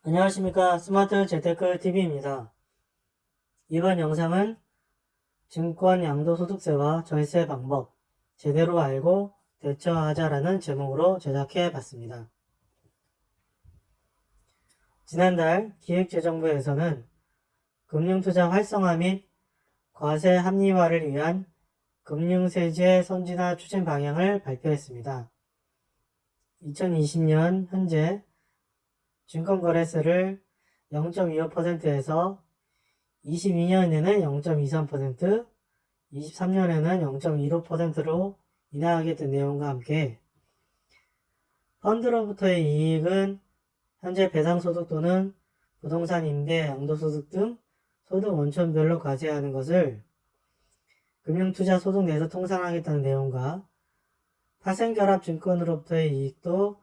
안녕하십니까. 스마트 재테크 TV입니다. 이번 영상은 증권 양도소득세와 절세 방법 제대로 알고 대처하자라는 제목으로 제작해 봤습니다. 지난달 기획재정부에서는 금융투자 활성화 및 과세 합리화를 위한 금융세제 선진화 추진 방향을 발표했습니다. 2020년 현재 증권거래세를 0.25%에서 22년에는 0.23%, 23년에는 0.15%로 인하하게 된 내용과 함께 펀드로부터의 이익은 현재 배당소득 또는 부동산 임대, 양도소득 등 소득 원천별로 과세하는 것을 금융투자 소득 내에서 통산하겠다는 내용과 파생결합 증권으로부터의 이익도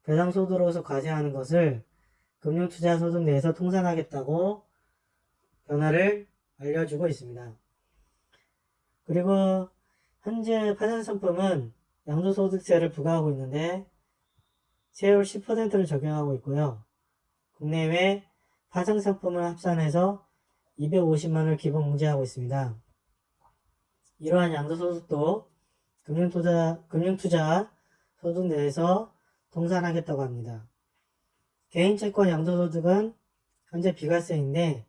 배당소득으로서 과세하는 것을 금융투자 소득 내에서 통산하겠다고 변화를 알려주고 있습니다. 그리고 현재 파생상품은 양도소득세를 부과하고 있는데 세율 10%를 적용하고 있고요. 국내외 파생상품을 합산해서 250만원을 기본공제하고 있습니다. 이러한 양도소득도 금융투자 소득 내에서 통산하겠다고 합니다. 개인채권 양도소득은 현재 비과세인데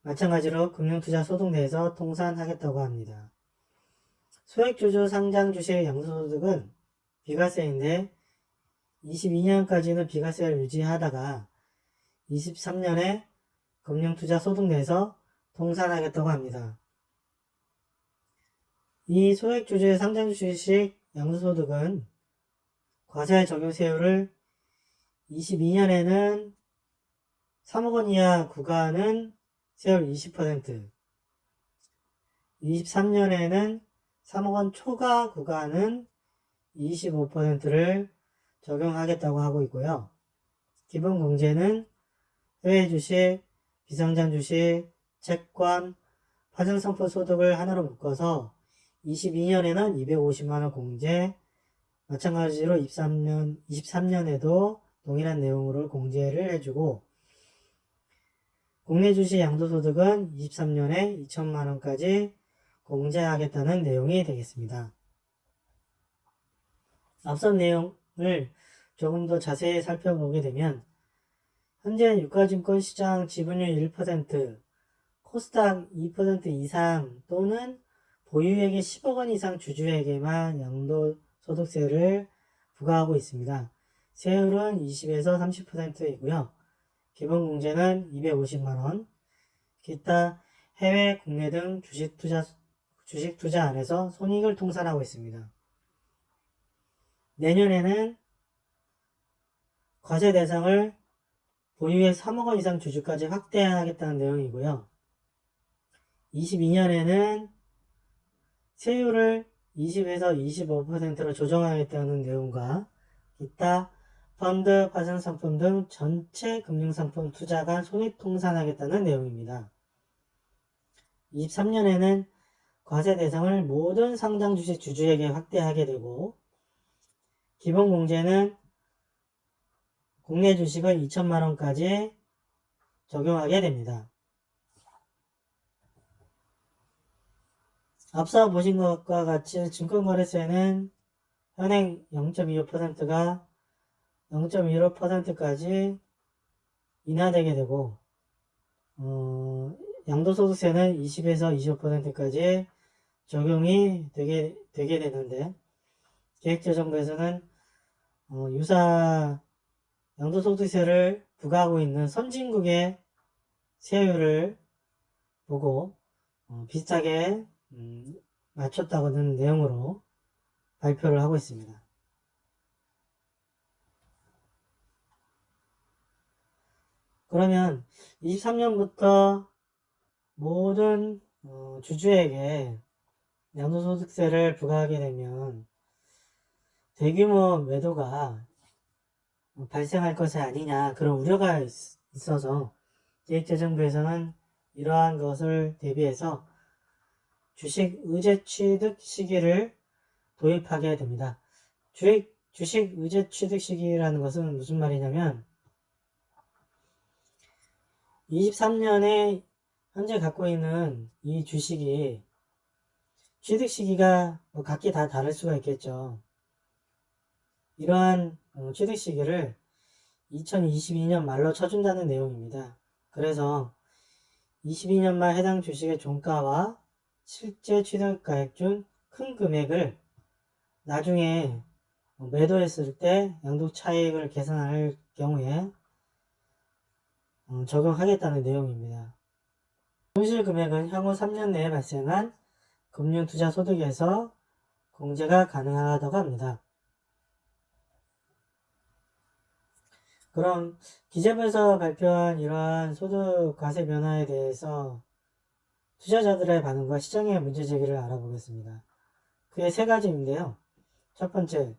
마찬가지로 금융투자 소득 내에서 통산하겠다고 합니다. 소액주주 상장주식 양도소득은 비과세인데 22년까지는 비과세를 유지하다가 23년에 금융투자 소득 내에서 통산하겠다고 합니다. 이 소액주주의 상장주식 양도소득은 과세 적용 세율을 22년에는 3억 원 이하 구간은 세율 20%, 23년에는 3억 원 초과 구간은 25%를 적용하겠다고 하고 있고요. 기본 공제는 해외 주식, 비상장 주식, 채권, 파생상품 소득을 하나로 묶어서 22년에는 250만원 공제, 마찬가지로 23년에도 동일한 내용으로 공제를 해주고 국내 주식 양도소득은 23년에 2천만원까지 공제하겠다는 내용이 되겠습니다. 앞선 내용을 조금 더 자세히 살펴보게 되면 현재 유가증권 시장 지분율 1%, 코스닥 2% 이상 또는 보유액이 10억 원 이상 주주에게만 양도소득세를 부과하고 있습니다. 세율은 20에서 30%이고요. 기본공제는 250만원, 기타 해외, 국내 등 주식 투자 안에서 손익을 통산하고 있습니다. 내년에는 과세 대상을 보유액 3억 원 이상 주주까지 확대하겠다는 내용이고요. 22년에는 세율을 20에서 25%로 조정하겠다는 내용과 기타 펀드, 파생상품 등 전체 금융상품 투자가 손익 통산하겠다는 내용입니다. 23년에는 과세 대상을 모든 상장주식 주주에게 확대하게 되고 기본공제는 국내 주식은 2천만원까지 적용하게 됩니다. 앞서 보신 것과 같이 증권거래세는 현행 0.25%가 0.15%까지 인하되게 되고 양도소득세는 20에서 25%까지 적용이 되게 되는데 기획재정부에서는 유사 양도소득세를 부과하고 있는 선진국의 세율을 보고 비슷하게 맞췄다고는 내용으로 발표를 하고 있습니다. 그러면 23년부터 모든 주주에게 양도소득세를 부과하게 되면 대규모 매도가 발생할 것이 아니냐 그런 우려가 있어서 기획재정부에서는 이러한 것을 대비해서 주식 의제 취득 시기를 도입하게 됩니다. 주식 의제 취득 시기라는 것은 무슨 말이냐면 23년에 현재 갖고 있는 이 주식이 취득 시기가 각기 다 다를 수가 있겠죠. 이러한 취득 시기를 2022년 말로 쳐준다는 내용입니다. 그래서 22년 말 해당 주식의 종가와 실제 취득가액 중 큰 금액을 나중에 매도했을 때 양도 차익을 계산할 경우에 적용하겠다는 내용입니다. 손실 금액은 향후 3년 내에 발생한 금융투자 소득에서 공제가 가능하다고 합니다. 그럼 기재부에서 발표한 이러한 소득 과세 변화에 대해서 투자자들의 반응과 시장의 문제 제기를 알아보겠습니다. 그게 세 가지인데요. 첫 번째,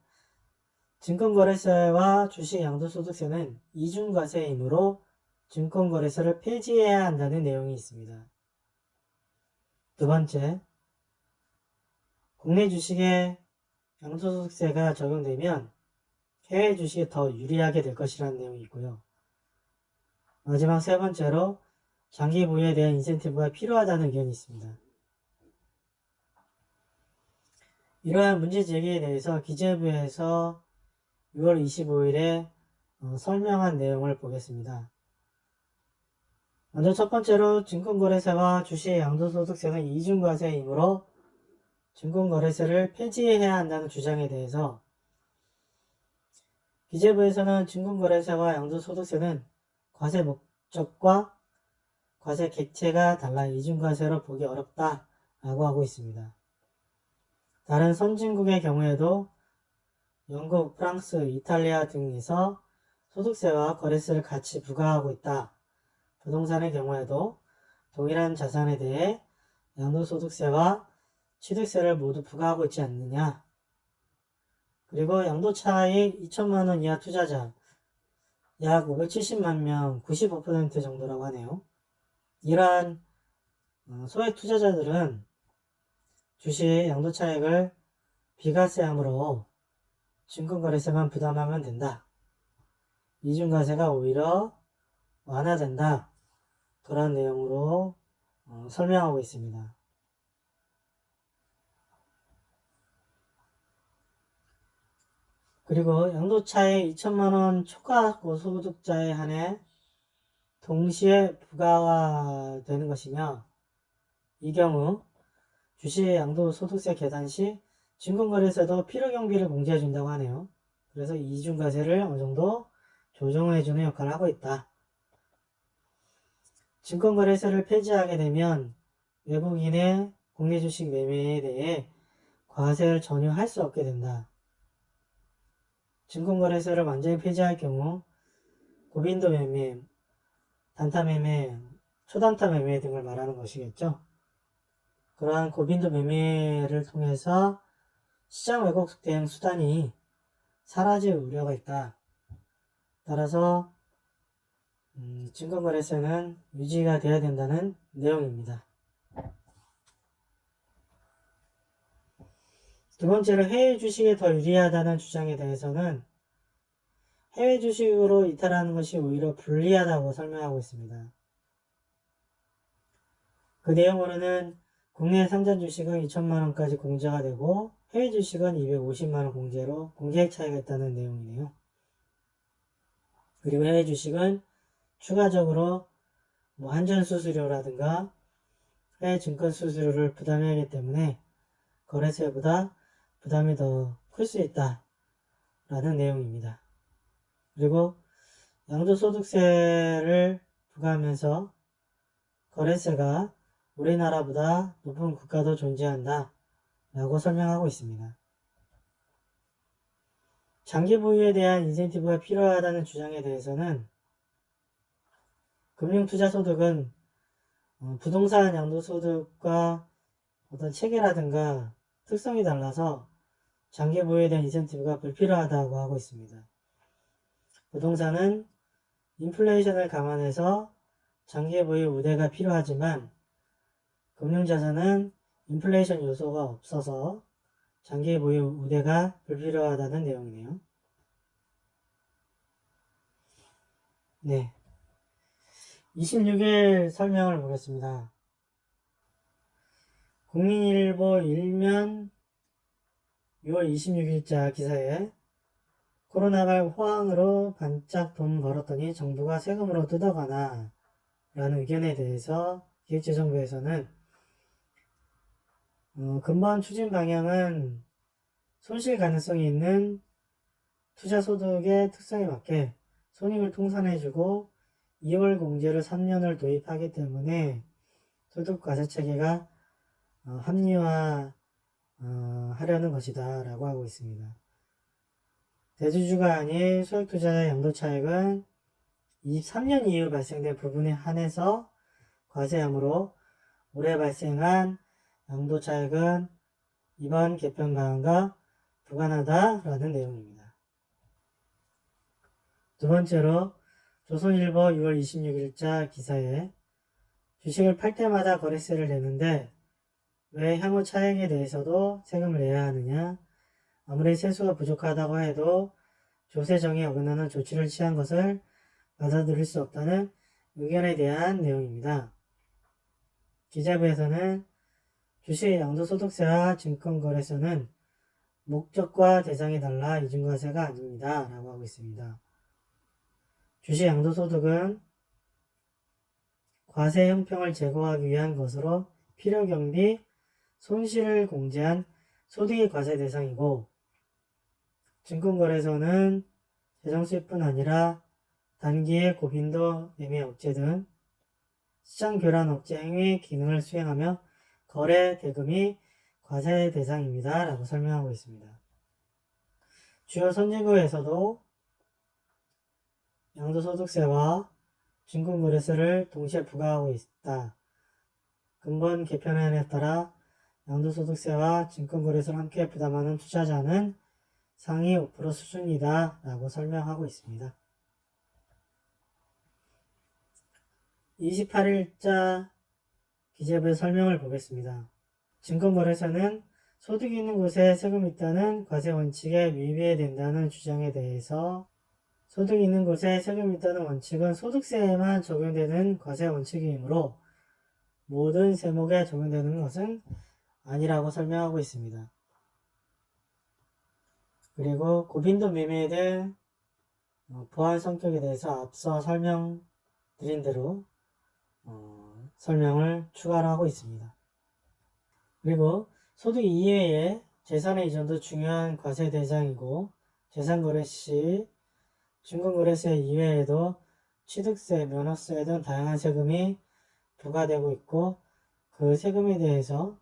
증권거래세와 주식 양도소득세는 이중과세이므로 증권거래세를 폐지해야 한다는 내용이 있습니다. 두 번째, 국내 주식에 양도소득세가 적용되면 해외 주식에 더 유리하게 될 것이라는 내용이 있고요. 마지막 세 번째로 장기 보유에 대한 인센티브가 필요하다는 의견이 있습니다. 이러한 문제 제기에 대해서 기재부에서 6월 25일에 설명한 내용을 보겠습니다. 먼저 첫 번째로 증권거래세와 주식 양도소득세는 이중과세이므로 증권거래세를 폐지해야 한다는 주장에 대해서 기재부에서는 증권거래세와 양도소득세는 과세 목적과 과세 객체가 달라 이중과세로 보기 어렵다 라고 하고 있습니다. 다른 선진국의 경우에도 영국, 프랑스, 이탈리아 등에서 소득세와 거래세를 같이 부과하고 있다. 부동산의 경우에도 동일한 자산에 대해 양도소득세와 취득세를 모두 부과하고 있지 않느냐. 그리고 양도차익 2천만원 이하 투자자 약 570만 명, 95% 정도라고 하네요. 이러한 소액 투자자들은 주식 양도차익을 비과세하므로 증권거래세만 부담하면 된다. 이중과세가 오히려 완화된다. 그런 내용으로 설명하고 있습니다. 그리고 양도차익 2천만원 초과 고소득자에 한해 동시에 부과되는 것이며 이 경우 주식 양도소득세 계산 시 증권거래세도 필요경비를 공제해준다고 하네요. 그래서 이중과세를 어느 정도 조정해주는 역할을 하고 있다. 증권거래세를 폐지하게 되면 외국인의 국내 주식 매매에 대해 과세를 전혀 할 수 없게 된다. 증권거래세를 완전히 폐지할 경우 고빈도 매매, 단타 매매, 초단타 매매 등을 말하는 것이겠죠. 그러한 고빈도 매매를 통해서 시장 왜곡 대응 수단이 사라질 우려가 있다. 따라서 증권거래세는 유지가 돼야 된다는 내용입니다. 두 번째로 해외 주식에 더 유리하다는 주장에 대해서는 해외 주식으로 이탈하는 것이 오히려 불리하다고 설명하고 있습니다. 그 내용으로는 국내 상장 주식은 2천만원까지 공제가 되고 해외 주식은 250만원 공제로 공제액 차이가 있다는 내용이네요. 그리고 해외 주식은 추가적으로 환전 수수료라든가 해외 증권 수수료를 부담해야 하기 때문에 거래세보다 부담이 더 클 수 있다 라는 내용입니다. 그리고 양도소득세를 부과하면서 거래세가 우리나라보다 높은 국가도 존재한다 라고 설명하고 있습니다. 장기 보유에 대한 인센티브가 필요하다는 주장에 대해서는 금융투자소득은 부동산 양도소득과 어떤 체계라든가 특성이 달라서 장기 보유에 대한 인센티브가 불필요하다고 하고 있습니다. 부동산은 인플레이션을 감안해서 장기 보유 우대가 필요하지만 금융자산은 인플레이션 요소가 없어서 장기 보유 우대가 불필요하다는 26일 설명을 보겠습니다. 국민일보 1면 6월 26일자 기사에 코로나19 호황으로 반짝 돈 벌었더니 정부가 세금으로 뜯어가나 라는 의견에 대해서 기획재정부에서는 근본 추진 방향은 손실 가능성이 있는 투자소득의 특성에 맞게 손익을 통산해주고 2월 공제를 3년을 도입하기 때문에 소득과세체계가 합리화 하려는 것이다 라고 하고 있습니다. 대주주가 아닌 소액투자자의 양도차익은 23년 이후 발생된 부분에 한해서 과세하므로 올해 발생한 양도차익은 이번 개편 방안과 무관하다라는 내용입니다. 두 번째로 조선일보 6월 26일자 기사에 주식을 팔 때마다 거래세를 내는데 왜 향후 차익에 대해서도 세금을 내야 하느냐? 아무리 세수가 부족하다고 해도 조세정에 어긋나는 조치를 취한 것을 받아들일 수 없다는 의견에 대한 내용입니다. 기재부에서는 주식 양도소득세와 증권거래세는 목적과 대상이 달라 이중과세가 아닙니다 라고 하고 있습니다. 주식 양도소득은 과세 형평을 제고하기 위한 것으로 필요경비, 손실을 공제한 소득이 과세 대상이고, 증권거래소는 재정수입뿐 아니라 단기의 고빈도 매매 억제 등 시장 교란 억제 행위 기능을 수행하며 거래 대금이 과세 대상입니다 라고 설명하고 있습니다. 주요 선진국에서도 양도소득세와 증권거래세를 동시에 부과하고 있다. 근본 개편안에 따라 양도소득세와 증권거래세를 함께 부담하는 투자자는 상위 5% 수준이다 라고 설명하고 있습니다. 28일자 기재부의 설명을 보겠습니다. 증권거래세는 소득이 있는 곳에 세금이 있다는 과세 원칙에 위배된다는 주장에 대해서 소득이 있는 곳에 세금이 있다는 원칙은 소득세에만 적용되는 과세 원칙이므로 모든 세목에 적용되는 것은 아니라고 설명하고 있습니다. 그리고 고빈도 매매 등 보안 성격에 대해서 앞서 설명드린 대로 설명을 추가로 하고 있습니다. 그리고 소득 이외에 재산의 이전도 중요한 과세 대상이고 재산거래 시 증권거래세 이외에도 취득세, 면허세 등 다양한 세금이 부과되고 있고 그 세금에 대해서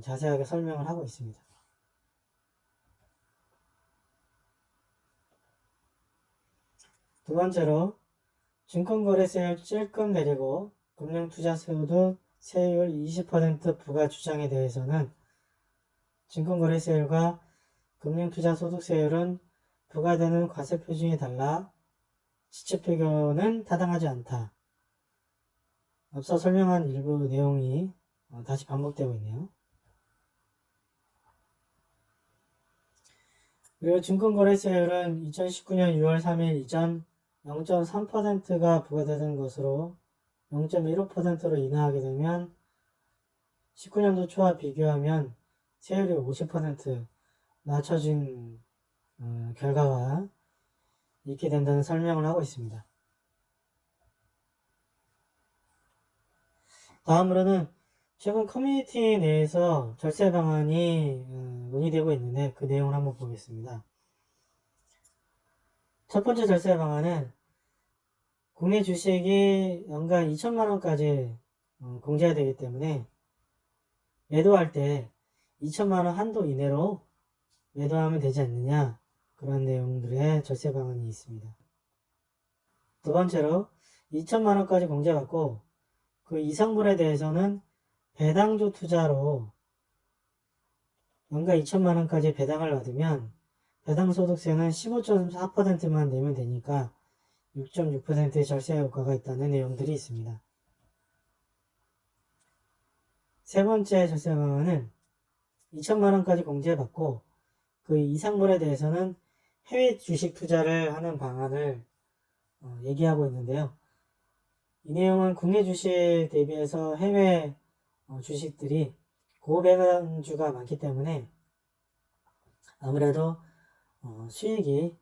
자세하게 설명을 하고 있습니다. 두 번째로 증권거래세를 찔끔 내리고 금융투자소득 세율 20% 부과 주장에 대해서는 증권거래세율과 금융투자소득세율은 부과되는 과세 표준이 달라 지체표현은 타당하지 않다. 앞서 설명한 일부 내용이 다시 반복되고 있네요. 그리고 증권거래세율은 2019년 6월 3일 이전 0.3%가 부과되는 것으로 0.15%로 인하하게 되면 19년도 초와 비교하면 세율이 50% 낮춰진 결과가 있게 된다는 설명을 하고 있습니다. 다음으로는 최근 커뮤니티 내에서 절세 방안이 논의되고 있는데 그 내용을 한번 보겠습니다. 첫 번째 절세 방안은 국내 주식이 연간 2천만원까지 공제가 되기 때문에 매도할 때 2천만원 한도 이내로 매도하면 되지 않느냐, 그런 내용들의 절세 방안이 있습니다. 두 번째로 2천만원까지 공제받고 그 이상분에 대해서는 배당주 투자로 연간 2천만원까지 배당을 받으면 배당소득세는 15.4%만 내면 되니까 6.6%의 절세 효과가 있다는 내용들이 있습니다. 세 번째 절세 방안은 2천만원까지 공제받고 그 이상분에 대해서는 해외 주식 투자를 하는 방안을 얘기하고 있는데요. 이 내용은 국내 주식 대비해서 해외 주식들이 고배당주가 많기 때문에 아무래도 수익이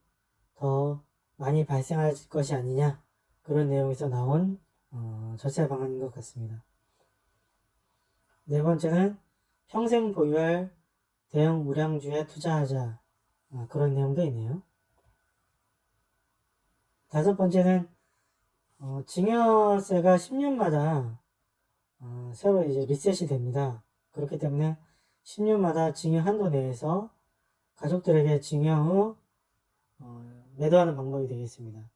더 많이 발생할 것이 아니냐, 그런 내용에서 나온 절세 방안인 것 같습니다. 네 번째는 평생 보유할 대형 우량주에 투자하자, 그런 내용도 있네요. 다섯 번째는 증여세가 10년마다 새로 이제 리셋이 됩니다. 그렇기 때문에 10년마다 증여 한도 내에서 가족들에게 증여 후 매도하는 방법이 되겠습니다.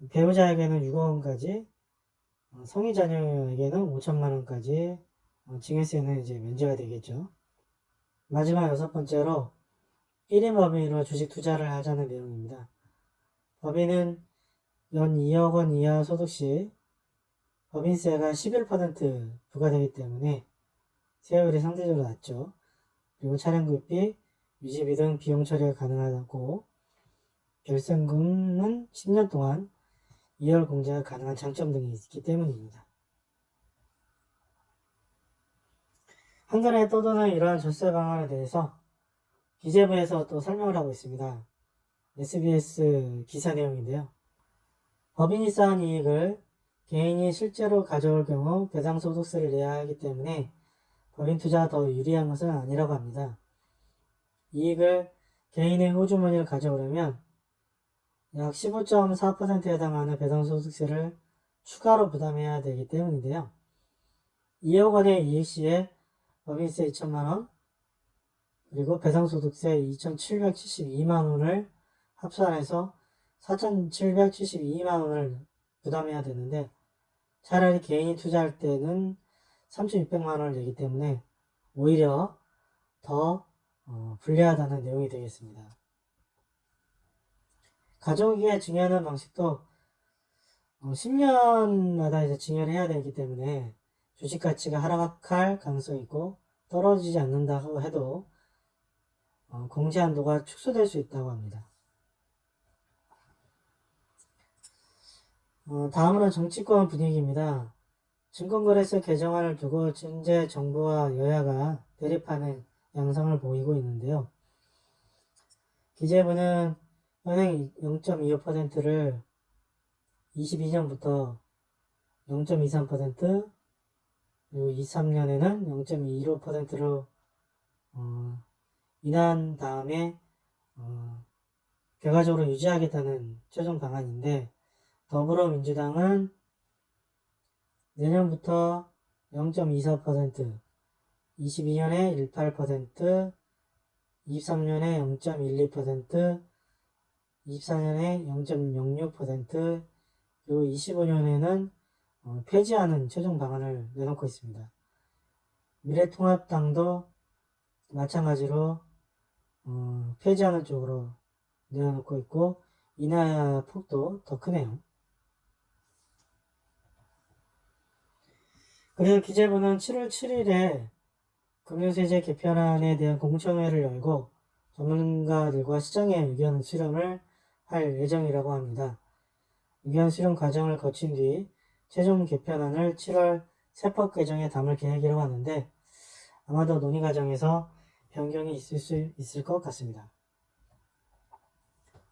배우자에게는 6억 원까지, 성인 자녀에게는 5천만 원까지 증여세는 이제 면제가 되겠죠. 마지막 여섯 번째로 1인 법인으로 주식 투자를 하자는 내용입니다. 법인은 연 2억 원 이하 소득 시 법인세가 11% 부과되기 때문에 세율이 상대적으로 낮죠. 그리고 차량구입비, 유지비 등 비용 처리가 가능하고 결승금은 10년 동안 2월 공제가 가능한 장점 등이 있기 때문입니다. 한겨레에 떠도는 이러한 절세 방안에 대해서 기재부에서 또 설명을 하고 있습니다. SBS 기사 내용인데요. 법인이 쌓은 이익을 개인이 실제로 가져올 경우 배당소득세를 내야 하기 때문에 법인 투자가 더 유리한 것은 아니라고 합니다. 이익을 개인의 호주머니를 가져오려면 약 15.4%에 해당하는 배당소득세를 추가로 부담해야 되기 때문인데요. 2억 원의 이익 시에 법인세 2천만원, 그리고 배당소득세 2,772만원을 합산해서 4,772만원을 부담해야 되는데, 차라리 개인이 투자할 때는 3,600만원을 내기 때문에 오히려 더 불리하다는 내용이 되겠습니다. 가족에게 증여하는 방식도 10년마다 이제 증여를 해야 되기 때문에 주식 가치가 하락할 가능성이 있고, 떨어지지 않는다고 해도 공제 한도가 축소될 수 있다고 합니다. 다음으로 정치권 분위기입니다. 증권거래소 개정안을 두고 현재 정부와 여야가 대립하는 양상을 보이고 있는데요. 기재부는 현행 0.25%를 22년부터 0.23%, 그리고 23년에는 0.25%로 인하한 다음에 결과적으로 유지하겠다는 최종 방안인데, 더불어민주당은 내년부터 0.24%, 22년에 18%, 23년에 0.12%, 24년에 0.06%, 그리고 25년에는 폐지하는 최종 방안을 내놓고 있습니다. 미래통합당도 마찬가지로 폐지하는 쪽으로 내놓고 있고, 인하 폭도 더 크네요. 그래서 기재부는 7월 7일에 금융세제 개편안에 대한 공청회를 열고 전문가들과 시장의 의견 수렴을 할 예정이라고 합니다. 의견 수렴 과정을 거친 뒤 최종 개편안을 7월 세법 개정에 담을 계획이라고 하는데, 아마도 논의 과정에서 변경이 있을 수 있을 것 같습니다.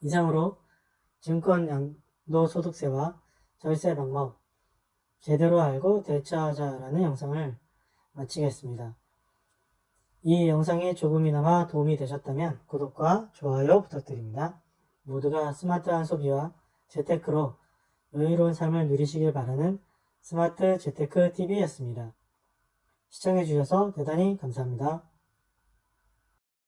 이상으로 증권 양도소득세와 절세 방법 제대로 알고 대처하자라는 영상을 마치겠습니다. 이 영상이 조금이나마 도움이 되셨다면 구독과 좋아요 부탁드립니다. 모두가 스마트한 소비와 재테크로 여유로운 삶을 누리시길 바라는 스마트 재테크 TV였습니다. 시청해주셔서 대단히 감사합니다.